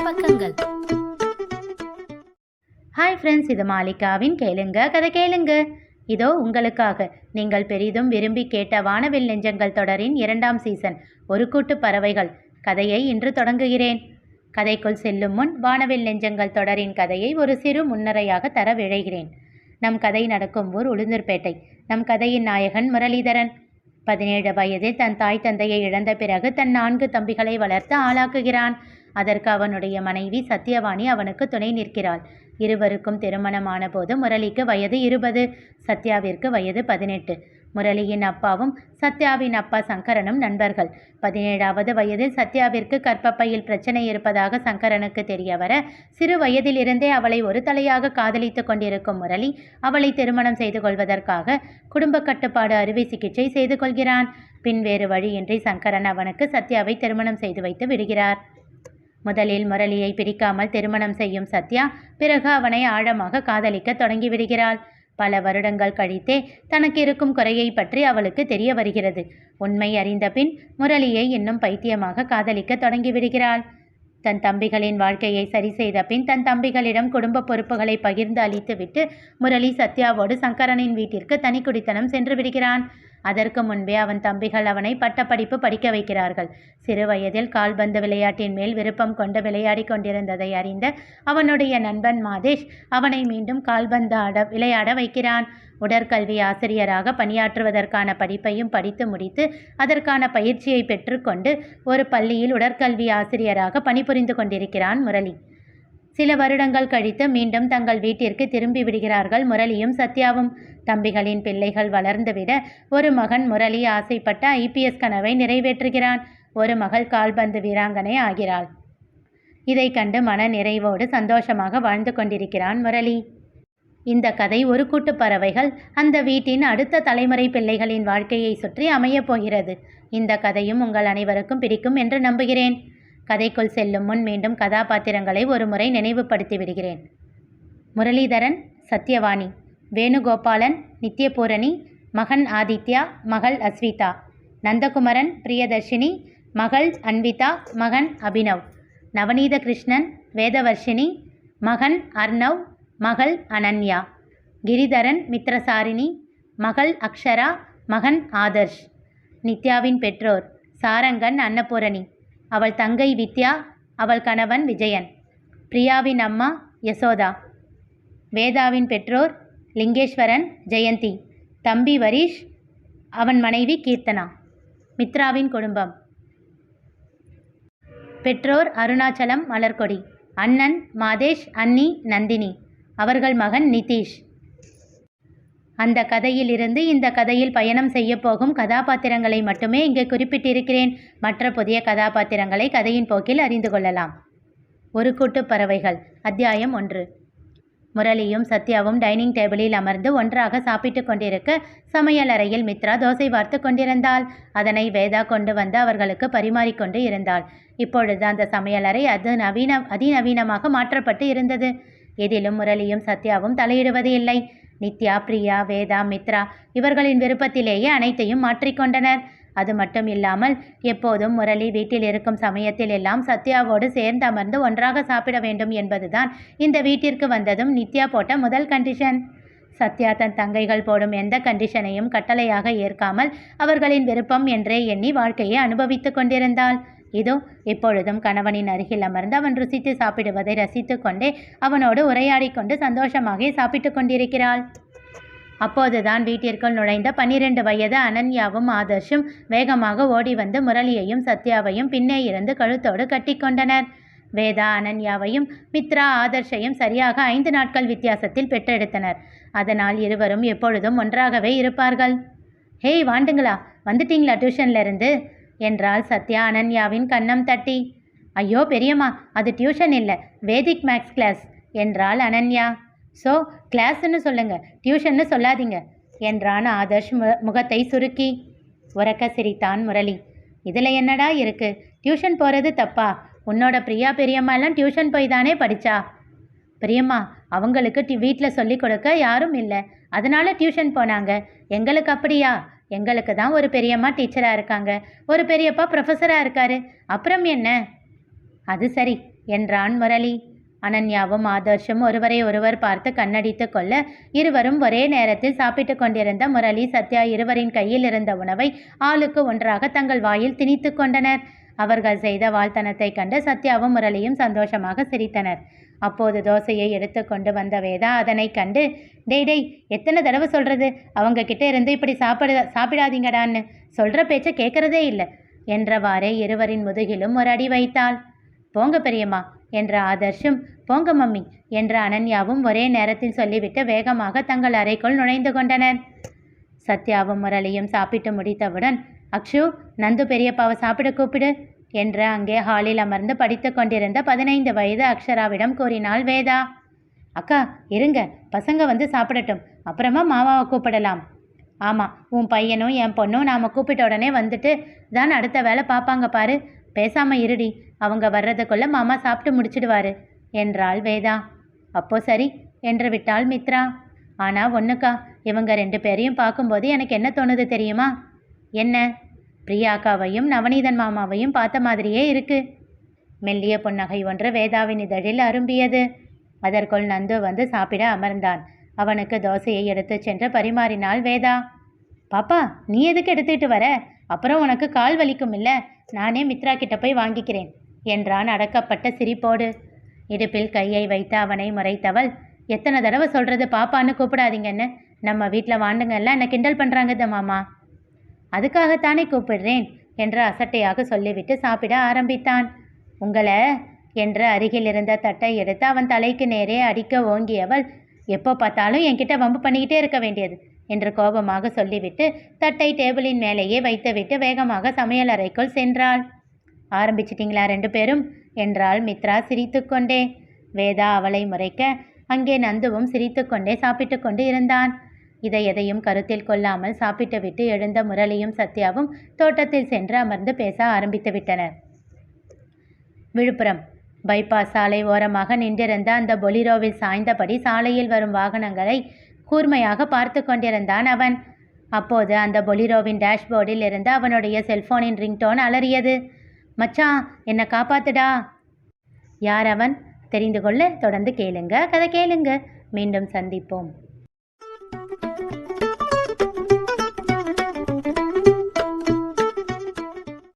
பக்கங்கள். Hi friends, இது மாலிகாவின் கேளுங்க கதை கேளுங்க. இதோ உங்களுக்காக நீங்கள் பெரிதும் விரும்பி கேட்ட வானவில் நெஞ்சங்கள் தொடரின் 2ஆம் சீசன் ஒரு கூட்டு பறவைகள் கதையை இன்று தொடங்குகிறேன். கதைக்குள் செல்லும் முன் வானவில் நெஞ்சங்கள் தொடரின் கதையை ஒரு சிறு முன்னரையாக தர விழைகிறேன். நம் கதை நடக்கும் ஊர் உளுந்தூர்பேட்டை. நம் கதையின் நாயகன் முரளிதரன் 17 வயதில் தன் தாய் தந்தையை இழந்த பிறகு தன் 4 தம்பிகளை வளர்த்து ஆளாக்குகிறான். அதற்கு அவனுடைய மனைவி சத்யவாணி அவனுக்கு துணை நிற்கிறாள். இருவருக்கும் திருமணமான போது முரளிக்கு வயது 20, சத்யாவிற்கு வயது 18. முரளியின் அப்பாவும் சத்யாவின் அப்பா சங்கரனும் நண்பர்கள். 17வது வயதில் சத்யாவிற்கு கர்ப்பப்பையில் பிரச்சனை இருப்பதாக சங்கரனுக்கு தெரிய வர சிறு வயதிலிருந்தே அவளை ஒரு தலையாக காதலித்து கொண்டிருக்கும் முரளி அவளை திருமணம் செய்து கொள்வதற்காக குடும்ப கட்டுப்பாடு அறுவை சிகிச்சை செய்து கொள்கிறான். பின் வேறு வழியின்றி சங்கரன் அவனுக்கு சத்யாவை திருமணம் செய்து வைத்து விடுகிறார். முதலில் முரளியை பிடிக்காமல் திருமணம் செய்யும் சத்யா பிறகு அவனை ஆழமாக காதலிக்க தொடங்கிவிடுகிறாள். பல வருடங்கள் கழித்தே தனக்கு இருக்கும் குறையை பற்றி அவளுக்கு தெரிய வருகிறது. உண்மை அறிந்த பின் முரளியை இன்னும் பைத்தியமாக காதலிக்க தொடங்கிவிடுகிறாள். தன் தம்பிகளின் வாழ்க்கையை சரி செய்த பின் தன் தம்பிகளிடம் குடும்ப பொறுப்புகளை பகிர்ந்து அளித்துவிட்டு முரளி சத்யாவோடு சங்கரனின் வீட்டிற்கு தனி குடித்தனம் சென்று விடுகிறான். அதற்கு முன்பே அவன் தம்பிகள் அவனை பட்டப்படிப்பு படிக்க வைக்கிறார்கள். சிறு வயதில் கால்பந்து விளையாட்டின் மேல் விருப்பம் கொண்டு விளையாடி கொண்டிருந்ததை அறிந்த அவனுடைய நண்பன் மாதேஷ் அவனை மீண்டும் கால்பந்து விளையாட வைக்கிறான். உடற்கல்வி ஆசிரியராக பணியாற்றுவதற்கான படிப்பையும் படித்து முடித்து அதற்கான பயிற்சியை பெற்றுக்கொண்டு ஒரு பள்ளியில் உடற்கல்வி ஆசிரியராக பணிபுரிந்து கொண்டிருக்கிறான் முரளி. சில வருடங்கள் கழித்து மீண்டும் தங்கள் வீட்டிற்கு திரும்பி விடுகிறார்கள் முரளியும் சத்யாவும். தம்பிகளின் பிள்ளைகள் வளர்ந்துவிட ஒரு மகன் முரளி ஆசைப்பட்ட IPS கனவை நிறைவேற்றுகிறான். ஒரு மகள் கால்பந்து வீராங்கனை ஆகிறாள். இதை கண்டு மன நிறைவோடு சந்தோஷமாக வாழ்ந்து கொண்டிருக்கிறான் முரளி. இந்த கதை ஒரு கூட்டு பறவைகள் அந்த வீட்டின் அடுத்த தலைமுறை பிள்ளைகளின் வாழ்க்கையை சுற்றி அமையப் போகிறது. இந்த கதையும் உங்கள் அனைவருக்கும் பிடிக்கும் என்று நம்புகிறேன். கதைக்குள் செல்லும் முன் மீண்டும் கதாபாத்திரங்களை ஒரு முறை நினைவுபடுத்தி விடுகிறேன். முரளிதரன் சத்யவாணி, வேணுகோபாலன் நித்யபூரணி, மகன் ஆதித்யா, மகள் அஸ்விதா, நந்தகுமரன் பிரியதர்ஷினி, மகள் அன்விதா, மகன் அபினவ், நவநீத கிருஷ்ணன் வேதவர்ஷினி, மகன் அர்ணவ், மகள் அனன்யா, கிரிதரன் மித்ரசாரிணி, மகள் அக்ஷரா, மகன் ஆதர்ஷ். நித்யாவின் பெற்றோர் சாரங்கன் அன்னபூரணி, அவள் தங்கை வித்யா, அவள் கணவன் விஜயன். பிரியாவின் அம்மா யசோதா. வேதாவின் பெற்றோர் லிங்கேஸ்வரன், ஜெயந்தி, தம்பி வரிஷ், அவன் மனைவி கீர்த்தனா. மித்ராவின் குடும்பம் பெற்றோர் அருணாச்சலம், மலர்கொடி, அண்ணன் மாதேஷ், அண்ணி நந்தினி, அவர்கள் மகன் நிதிஷ். அந்த கதையில் இருந்து இந்த கதையில் பயணம் செய்ய போகும் கதாபாத்திரங்களை மட்டுமே இங்கே குறிப்பிட்டிருக்கிறேன். மற்ற புதிய கதாபாத்திரங்களை கதையின் போக்கில் அறிந்து கொள்ளலாம். ஒரு கூட்டு பறவைகள் அத்தியாயம் 1. முரளியும் சத்யாவும் டைனிங் டேபிளில் அமர்ந்து ஒன்றாக சாப்பிட்டு கொண்டிருக்க சமையல் அறையில் மித்ரா தோசை வார்த்து கொண்டிருந்தாள். அதனை வேதா கொண்டு வந்து அவர்களுக்கு பரிமாறிக்கொண்டு இருந்தாள். இப்பொழுது அந்த சமையலறை அதிநவீனமாக மாற்றப்பட்டு இருந்தது. எதிலும் முரளியும் சத்யாவும் தலையிடுவது இல்லை. நித்யா, பிரியா, வேதா, மித்ரா இவர்களின் விருப்பத்திலேயே அனைத்தையும் மாற்றிக்கொண்டனர். அது மட்டும் இல்லாமல் எப்போதும் முரளி வீட்டில் இருக்கும் சமயத்தில் எல்லாம் சத்யாவோடு சேர்ந்து அமர்ந்து ஒன்றாக சாப்பிட வேண்டும் என்பதுதான் இந்த வீட்டிற்கு வந்ததும் நித்யா போட்ட முதல் கண்டிஷன். சத்யா தன் தங்கைகள் போடும் எந்த கண்டிஷனையும் கட்டளையாக ஏற்காமல் அவர்களின் விருப்பம் என்றே எண்ணி வாழ்க்கையை அனுபவித்து கொண்டிருந்தாள். இதோ இப்பொழுதும் கணவனின் அருகில் அமர்ந்து அவன் ருசித்து சாப்பிடுவதை ரசித்து கொண்டே அவனோடு உரையாடி கொண்டு சந்தோஷமாக சாப்பிட்டு கொண்டிருக்கிறாள். அப்போதுதான் வீட்டிற்குள் நுழைந்த 12 வயது அனன்யாவும் ஆதர்ஷும் வேகமாக ஓடி வந்து முரளியையும் சத்யாவையும் பின்னே இருந்து கழுத்தோடு கட்டிக்கொண்டனர். வேதா அனன்யாவையும் மித்ரா ஆதர்ஷையும் சரியாக 5 நாட்கள் வித்தியாசத்தில் பெற்றெடுத்தனர். அதனால் இருவரும் எப்பொழுதும் ஒன்றாகவே இருப்பார்கள். ஹேய் வாண்டுங்களா, வந்துட்டீங்களா டியூஷன்லேருந்து என்றாள் சத்யா அனன்யாவின் கன்னம் தட்டி. ஐயோ பெரியம்மா, அது டியூஷன் இல்லை, வேதிக் மேக்ஸ் கிளாஸ் என்றாள் அனன்யா. ஸோ கிளாஸ்ன்னு சொல்லுங்க, டியூஷன்னு சொல்லாதீங்க என்றான் ஆதர்ஷ் முகத்தை சுருக்கி. உரக்க சிரித்தான் முரளி. இதில் என்னடா இருக்கு, டியூஷன் போகிறது தப்பா? உன்னோட பிரியா பெரியம்மாலாம் டியூஷன் போய் தானே படித்தா. பெரியம்மா அவங்களுக்கு வீட்டில் சொல்லி கொடுக்க யாரும் இல்லை, அதனால டியூஷன் போனாங்க. எங்களுக்கு அப்படியா? எங்களுக்கு தான் ஒரு பெரியம்மா டீச்சராக இருக்காங்க, ஒரு பெரியப்பா ப்ரொஃபஸராக இருக்காரு, அப்புறம் என்ன? அது சரி, என்றான் முரளி. அனன்யாவும் ஆதர்ஷும் ஒருவரை ஒருவர் பார்த்து கண்ணடித்து கொள்ள இருவரும் ஒரே நேரத்தில் சாப்பிட்டு கொண்டிருந்த முரளி, சத்யா இருவரின் கையில் இருந்த உணவை ஆளுக்கு ஒன்றாக தங்கள் வாயில் திணித்து கொண்டனர். அவர்கள் செய்த வாழ்த்தனத்தை கண்டு சத்யாவும் முரளியும் சந்தோஷமாக சிரித்தனர். அப்போது தோசையை எடுத்து கொண்டு வந்த வேதா அதனை கண்டு, டேய் எத்தனை தடவை சொல்றது, அவங்க கிட்ட இருந்து இப்படி சாப்பிடாதீங்கடான்னு, சொல்ற பேச்ச கேட்கறதே இல்லை என்றவாறே இருவரின் முதுகிலும் ஒரு அடி வைத்தாள். போங்க பெரியம்மா என்ற ஆதர்ஷும், போங்க மம்மி என்ற அனன்யாவும் ஒரே நேரத்தில் சொல்லிவிட்டு வேகமாக தங்கள் அறைக்குள் நுழைந்து கொண்டனர். சத்யாவும் முரளியும் சாப்பிட்டு முடித்தவுடன், அக்ஷு, நந்து பெரியப்பாவை சாப்பிட கூப்பிடு என்று அங்கே ஹாலில் அமர்ந்து படித்து கொண்டிருந்த 15 வயது அக்ஷராவிடம் கூறினாள் வேதா. அக்கா இருங்க, பசங்க வந்து சாப்பிடட்டும், அப்புறமா மாமாவை கூப்பிடலாம். ஆமாம், உன் பையனும் என் பொண்ணும் நாம் கூப்பிட்ட உடனே வந்துட்டு தான் அடுத்த வேலை பார்ப்பாங்க பாரு, பேசாமல் இருடி, அவங்க வர்றதுக்குள்ள மாமா சாப்பிட்டு முடிச்சிடுவாரு என்றாள் வேதா. அப்போ சரி என்று விட்டாள் மித்ரா. ஆனால் ஒன்றுக்கா, இவங்க 2 பேரையும் பார்க்கும்போது எனக்கு என்ன தோணுது தெரியுமா? என்ன? பிரியாக்காவையும் நவநீதன் மாமாவையும் பார்த்த மாதிரியே இருக்கு. மெல்லிய புன்னகை ஒன்று வேதாவின் இதழில் அரும்பியது. அதற்குள் நந்து வந்து சாப்பிட அமர்ந்தான். அவனுக்கு தோசையை எடுத்து சென்று பரிமாறினாள் வேதா. பாப்பா, நீ எதுக்கு எடுத்துக்கிட்டு வர? அப்புறம் உனக்கு கால் வலிக்கும் இல்லை, நானே மித்ரா கிட்ட போய் வாங்கிக்கிறேன் என்றான் அடக்கப்பட்ட சிரிப்போடு. இடுப்பில் கையை வைத்து அவனை முறைத்தவள், எத்தனை தடவை சொல்கிறது பாப்பான்னு கூப்பிடாதீங்கன்னு, நம்ம வீட்டில் வாண்டுங்கெல்லாம் என்னை கிண்டல் பண்ணுறாங்க மாமா. அதுக்காகத்தானே கூப்பிடுறேன் என்று அசட்டையாக சொல்லிவிட்டு சாப்பிட ஆரம்பித்தான். உங்களை என்று அருகில் இருந்த தட்டை எடுத்து அவன் தலைக்கு நேரே அடிக்க ஓங்கியவள், எப்போ பார்த்தாலும் என்கிட்ட வம்பு பண்ணிக்கிட்டே இருக்க வேண்டியது என்று கோபமாக சொல்லிவிட்டு தட்டை டேபிளின் மேலேயே வைத்துவிட்டு வேகமாக சமையல் அறைக்குள் சென்றாள். ஆரம்பிச்சிட்டிங்களா 2 பேரும் என்றாள் மித்ரா சிரித்து கொண்டே. வேதா அவளை முறைக்க அங்கே நந்துவும் சிரித்து கொண்டே சாப்பிட்டு கொண்டு இருந்தான். இதை எதையும் கருத்தில் கொள்ளாமல் சாப்பிட்டு விட்டு எழுந்த முரளியும் சத்யாவும் தோட்டத்தில் சென்று அமர்ந்து பேச ஆரம்பித்து விட்டனர். விழுப்புரம் பைபாஸ் சாலை ஓரமாக நின்றிருந்த அந்த பொலிரோவில் சாய்ந்தபடி சாலையில் வரும் வாகனங்களை கூர்மையாக பார்த்து கொண்டிருந்தான் அவன். அப்போது அந்த பொலிரோவின் டேஷ்போர்டில் இருந்து அவனுடைய செல்போனின் ரிங்டோன் அலறியது. மச்சான், என்னை காப்பாத்துடா. யார் அவன்? தெரிந்து கொள்ள தொடர்ந்து கேளுங்க, கதை கேளுங்க. மீண்டும் சந்திப்போம்.